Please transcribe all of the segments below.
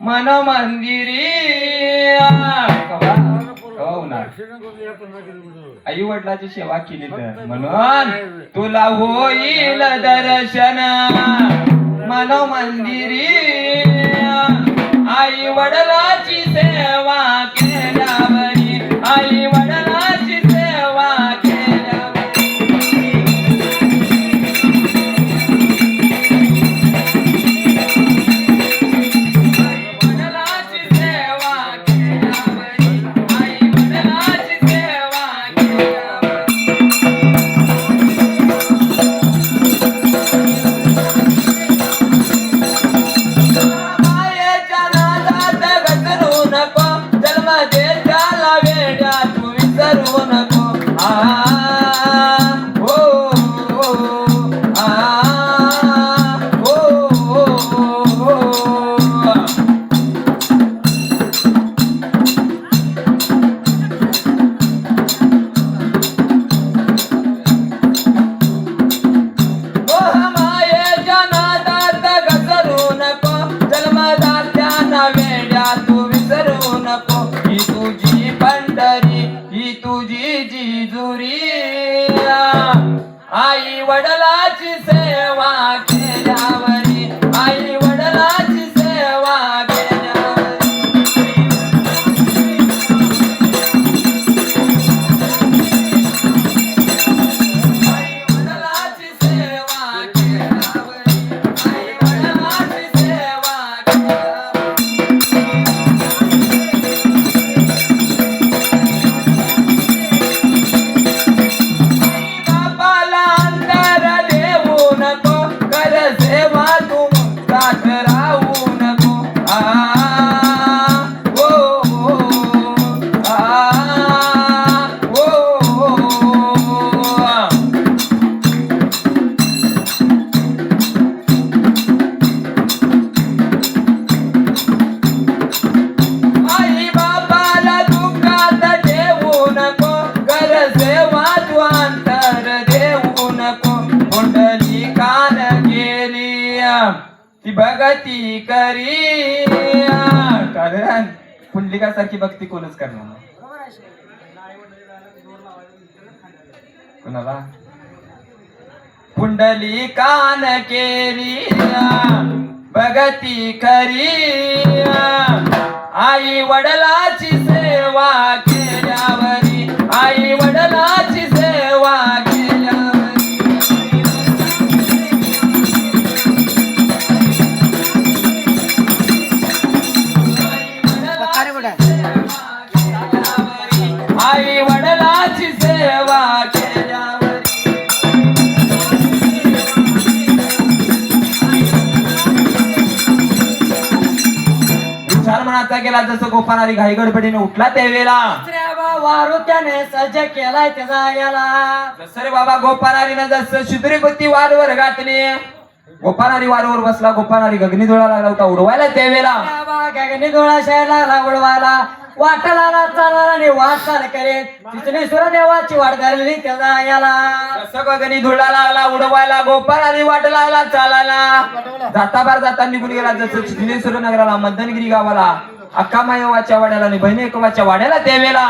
मन मंदिरी आई वडिलाची सेवा केली तर म्हणून तुला होईल दर्शन मन मंदिरी आई वडिलाची सेवा केल्यावरी आई वडिलाची सेवा आई वडिलाची सेवा केल्यावरी आई वडिलाची सेवा ती भक्ती करी कारण पुंडलिकासारखी भक्ती कोणच करणार कोणाला पुंडलिकान केली भक्ती करी आई वडिलाची सेवा केल्यावरी आई वडिलाची सेवा आई वडिलाची सेवा केल्यावर विचार मनाचा गेला जसं गोपानारी घाई गडबडीने उठला त्यावेळेला वारू त्याने सज्ज केलाय त्याचा याला जसं रे बाबा गोपानारीनं जसं शुद्री बुद्धी वारवर घातली गोपानारी वारवर बसला गोपानारी गगनी डोळा लागला होता उडवायला त्यावेळेला गगनी डोळा शायला लागला उडवायला वाटला चालला आणि वाट चाल करेल तिथने सूर्यदेवाची वाट धरली त्याचा याला जसं गगनी धुळा लागला उडवायला गोपानारी वाट लागला चालायला जाता बार जाता निघून गेला जसं चिखलेश्वर नगराला मदनगिरी गावाला अक्का मायवाच्या वाड्याला आणि बहिणी एकवाच्या वाड्याला त्यावेळेला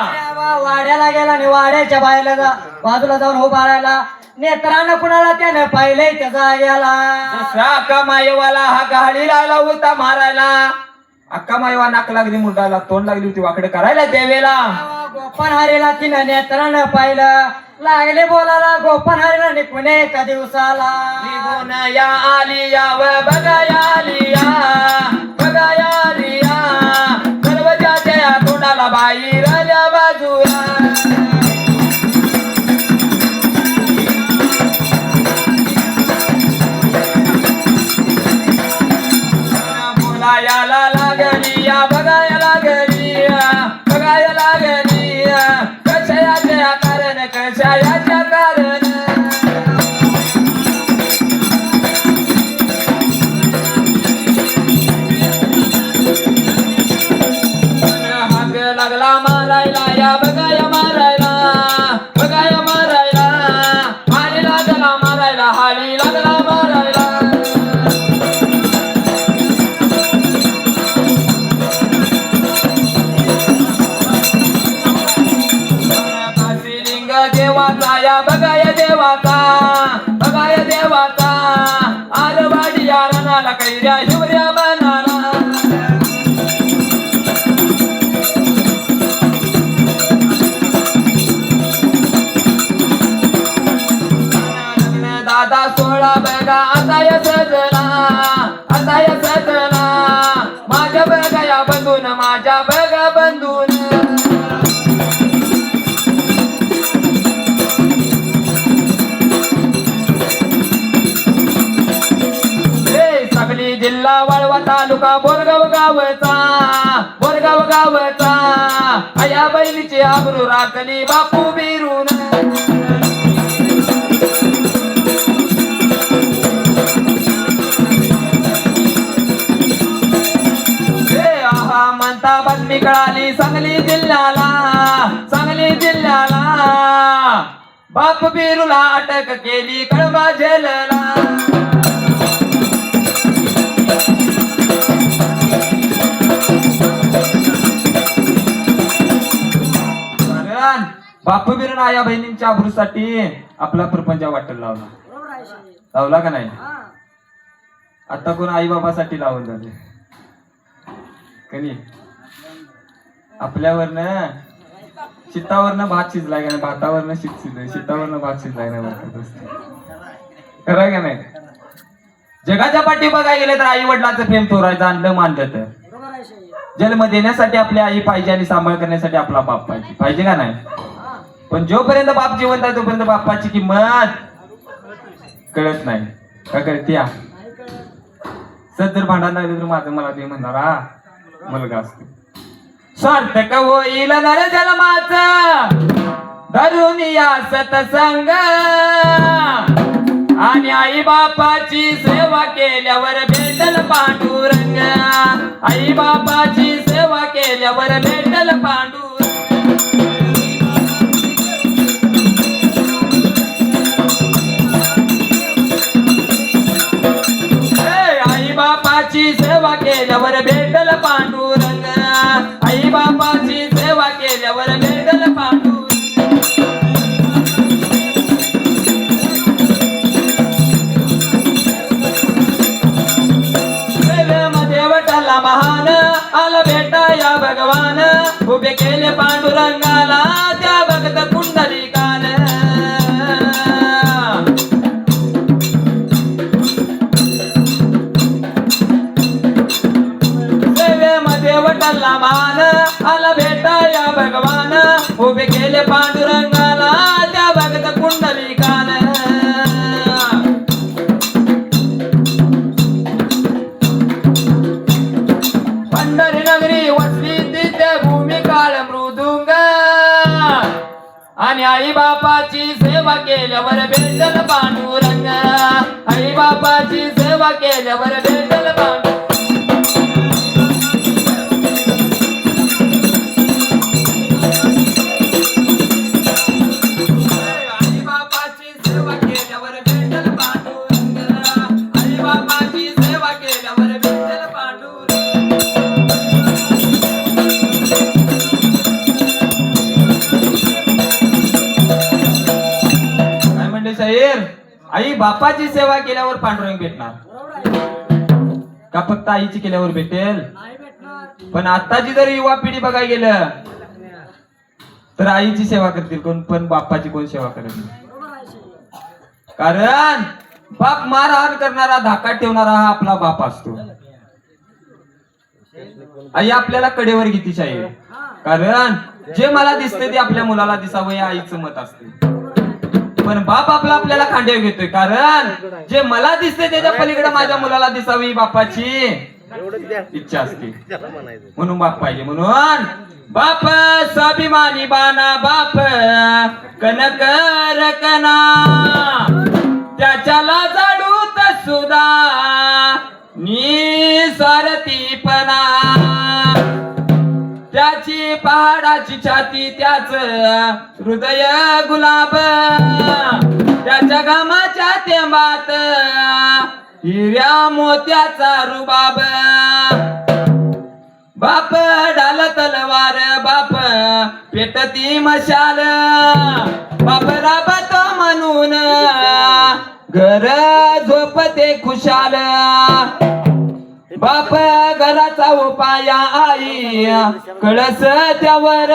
वाड्याला गेला आणि वाड्याच्या बाजूला जाऊन उभा राहिला नेत्रानं कुणाला त्याने पाहिलंय त्याचा याला जसा अक्का मायवाला हा गाडी लागला होता मारायला अक्का मायवा नाक लागली मुंडाला तोंड लागली होती वाकडे करायला त्यावेळेला गोपन हरीला तिनं नेत्रानं पाहिलं लागले बोलायला गोपन हरीला निघून एका दिवसाला निघून या आली या बघाया आलिया बघाया आलिया सर्वच्या तोंडाला बाई राजा बाजूला बोलायला लागली या बघायला लागली बघायला लागली कशा कारण कारण कशायाच्या कारण हाक लागला मारायला या बघाया मारायला बघाया मारायला हाली लागला मारायला हाली लागला मारायला लिंग देवाचा या बघाया देवाचा बघाया देवाचा आरवाडी या रणाला कैऱ्या शिवऱ्या बनाला दादा सोळा बघा आता या सजला आता या सजला माझ्या बघा या बंधून माझ्या बघा बंधून जिल्हा वाळवा तालुका बोरगाव गावचा बोरगाव गावचा आया बहिणीची आबरू राखली बापू बिरून आहा म्हणता बातमी कळाली सांगली जिल्ह्याला सांगली जिल्ह्याला बाप बिरूला अटक केली कळबा जेलला बापू बिरून आया बहिणींच्या आबरूसाठी आपला प्रपंच वाटेल लावला लावला का नाही आता कोण आई बाबासाठी लावून झाले कधी आपल्यावरनं शितावरनं भात शिजलाय का नाही भातावरनं शीत शिजलाय शीतावरनं भात शिजलाय नाही खरं का नाही जगाच्या पाठी बघायला गेले तर आई वडिलांचं प्रेम तोरायचं आणलं मानलं तर जन्म देण्यासाठी आपली आई पाहिजे आणि सांभाळ करण्यासाठी आपला बाप पाहिजे पाहिजे का नाही पण जोपर्यंत बाप जिवंत आहे तोपर्यंत बापाची किंमत कळत नाही का कळते सर जर भांडण लागले तर माझं मला ते म्हणणार हा मुलगा असतो सार्थक होईल नर जन्माचा धरून या सतसंग आणि आई बापाची सेवा केल्यावर भेटल पांडुरंग आई बापाची सेवा केल्यावर भेटल पांडुरंग आई बापाची सेवा केल्यावर भेटल पांडुरंग आई बापाची सेवा केल्यावर भेटल पांडुरंग महान आला भेटा या भगवान उभे केले पांडुरंगाला त्या भक्त कुंडलिकान सेवेमध्ये वटला मान आला भेटा या भगवान उभे केले पांडुरंगाला त्या भक्त कुंडलिकान पंढरी नगरी वसली तिथे भूमी काळ मृदुंग आणि आई बापाची सेवा केल्यावर भेटल पांडुरंग आई बापाची सेवा केल्यावर भेटल पांडुरंग आई बापाची सेवा केल्यावर भेटल पांडुरंग आई बापाची सेवा केल्यावर भेटल पांडुरंग आई बापाची सेवा केल्यावर पांडुरंग भेटणार का फक्त आईची केल्यावर भेटेल पण आताची जर युवा पिढी बघायला गेलं तर आईची सेवा करतील कोण पण बापाची कोण सेवा करत नाही कारण बाप मारहाण करणारा धाकात ठेवणारा हा आपला बाप असतो आई आपल्याला कडेवर घेती शाही कारण जे मला दिसते ते आपल्या मुलाला दिसावं हे आईचं मत असते पण बाप आपल्याला खांद्यावर घेतोय कारण जे मला दिसते त्याच्या पलीकडे माझ्या मुलाला दिसावी बापाची इच्छा असते म्हणून बाप पाहिजे. म्हणून बाप स्वाभिमानी बाना बाप कनक रकना त्याच्याला जाडूत सुद्धा निस्वार्थीपणा त्याची पहाडाची छाती त्याच हृदय गुलाब त्याच्या घामाच्या तेंबात हिऱ्या मोत्याचा रुबाब बाप डाल तलवार बाप पेटती मशाल बाप राबतो म्हणून घर झोपते खुशाल बाप घराचा उपाया आई कळस त्यावर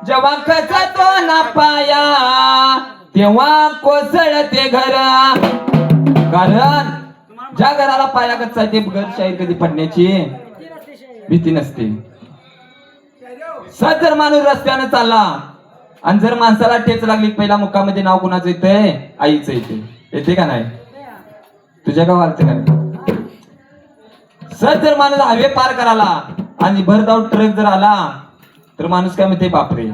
जेव्हा खचतो ना पाया तेव्हा कोसळते घर. कारण ज्या घराला पाया कच्चा ते घर शाहीर कधी पडण्याची भीती नसते. सत जर माणूस रस्त्यानं चालला आणि जर माणसाला ठेच लागली पहिला मुक्कामध्ये नाव कुणाचं येतंय? आईचं येते. येते का नाही? तुझ्या गावात का नाही? सत जर माणूस हायवे पार करायला आणि भरधाव ट्रक जर आला तर माणूस काय म्हणते? बापरे.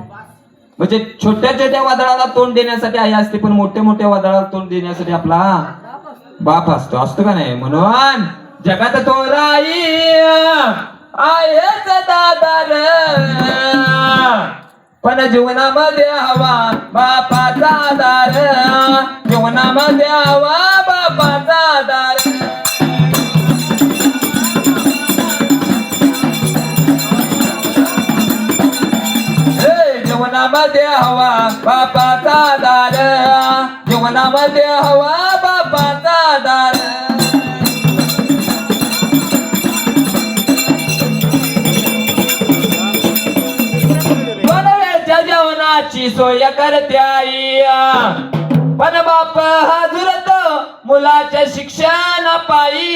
म्हणजे छोट्या छोट्या वादळाला तोंड देण्यासाठी आई असते पण मोठ्या मोठ्या वादळाला तोंड देण्यासाठी आपला बाप असतो. असतो का नाही? म्हणून जगात तो राई आहेच दादार पण जीवनामध्ये हवा बापाचा दार जीवनामध्ये हवा बापाचा दार. जीवनामध्ये हवा बापाचा दार जीवनामध्ये हवा बापाचा दार. दोन वेळच्या जेवणाची सोय करते आई पण बाप हजरत मुलाच्या शिक्षण पायी.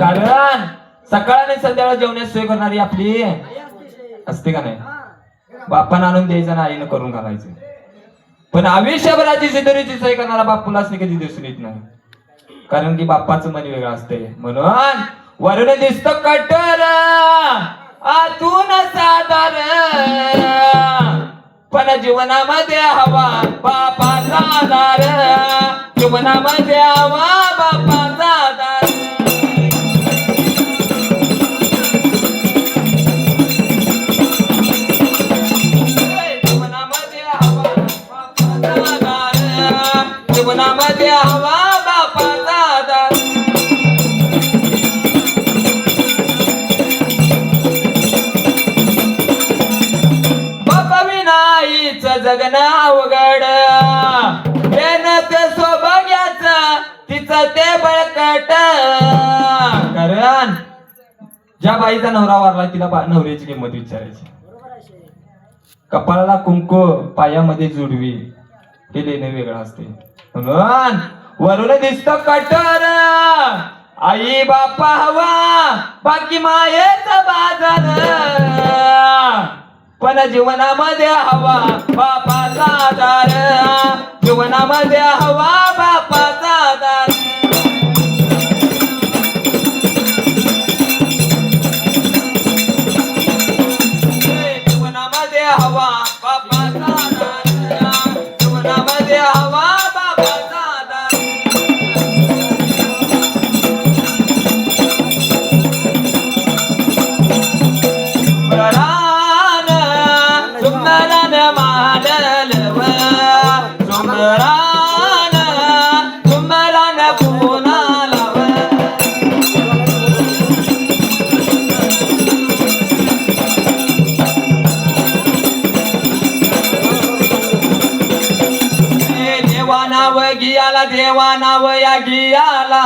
कारण सकाळ आणि संध्याकाळ जेवणाची सोय करणारी आपली असते का नाही? बापानं आणून द्यायचं ना आईनं करून घालायचं. पण आयुष्यभराची सिद्धरीची सोय करणारा बाप मुलासनी कधी दिसून येत नाही. कारण की बापाचं मन वेगळं असते. म्हणून वरून दिसतो कठोर आतून साधार पण जीवनामध्ये हवा बापाचा दार जीवनामध्ये हवा बापाचा दार. जीवनामध्ये हवा बापाचा दार. बापा विनाईचं जगणं अवघड मेहनत सौभाग्याचं तिचं ते बळकट. कारण ज्या बाईचा नवरा वारला तिला नवऱ्याची किंमत विचारायची. कपाळाला कुंकू पायामध्ये जुडवी हे लेणं वेगळं असते. म्हणून वरून दिसतो कठोर आई बापा हवा बाकी मायेचा बाजार पण जीवनामध्ये हवा बापाचा दार जीवनामध्ये हवा बापाचा दार. जीवनामध्ये हवा बापाचा दार जीवनामध्ये हवा बापाचा दार. सुमरान सुमरान मानलव सुमरान सुमरान पुनालव. देवा नाव गियाला देवा नाव या गियाला